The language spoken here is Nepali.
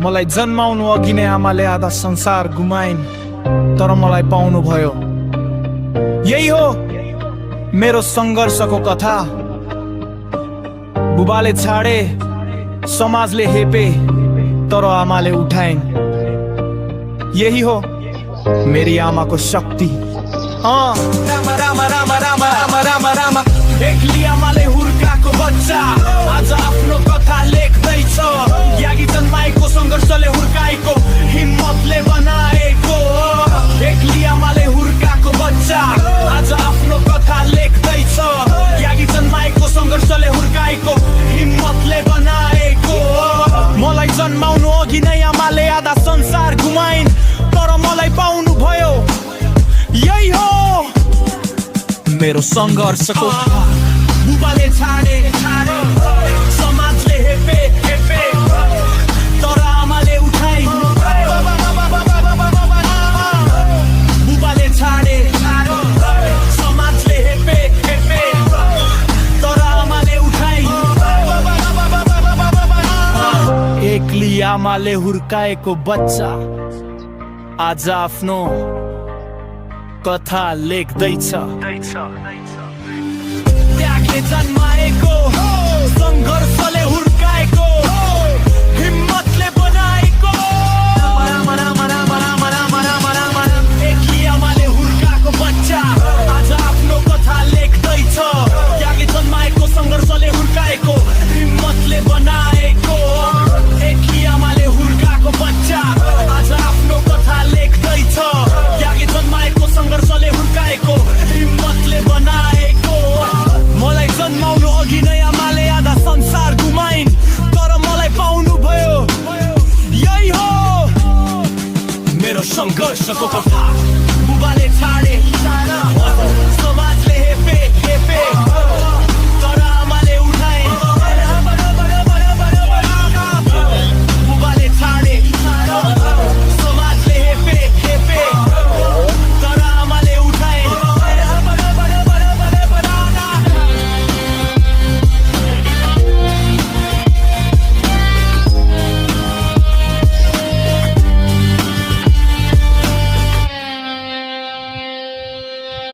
मलाई जन्माउनु अघि नै आमाले आधा संसार गुमाइन्, तर मलाई पाउनु भयो। यही हो मेरो संघर्षको कथा। बुबाले छाडे, समाजले हेपे, तर आमाले उठाइन्। यही हो मेरी आमाको शक्ति। रामा रामा रामा रामा रामा रामा रामा, एक्ली आमाले हुर्काएको बच्चा आज आफ्नो कथा लेख्दैछ। यागी जन्माएको सङ्घर्षले हुर्काएको, हिम्मतले बनाएको। एक्ली आमाले हुर्काएको बच्चा आज आफ्नो कथा लेख्दैछ। यागी जन्माएको सङ्घर्षले हुर्काएको, हिम्मतले बनाएको। मलाई जन्माउनु अघि नै आमाले आधा संसार गुमाइन्, तर मलाई पाउनु भयो। यही हो मेरो सङ्घर्षको। बुबाले छाडे, समाजले हेपे, तर आमाले उठाइन्। बुबाले छाडे, समाजले हेपे, तर आमाले उठाइन्। एक्ली आमाले हुर्काएको बच्चा आज आफ्नो कथा लेख्दैछ। त्यागले जन्माएको, सङ्घर्षले हुर्काएको, हिम्मतले बनाएको। एक्ली आमाले हुर्काएको बच्चा आज आफ्नो कथा लेख्दैछ। त्यागले जन्माएको, सङ्घर्षले हुर्काएको, हिम्मतले बनाएको। एक्ली आमाले हुर्काएको बच्चा आज आफ्नो कथा लेख्दैछ। त्यागले जन्माएको, सङ्घर्षले हुर्काएको, हिम्मतले बनाएको। मलाई जन्माउनु अघि नै आमाले आधा संसार गुमाइन्, तर मलाई पाउनु भयो। यही हो मेरो सङ्घर्षको कथा। बुबाले छाडे,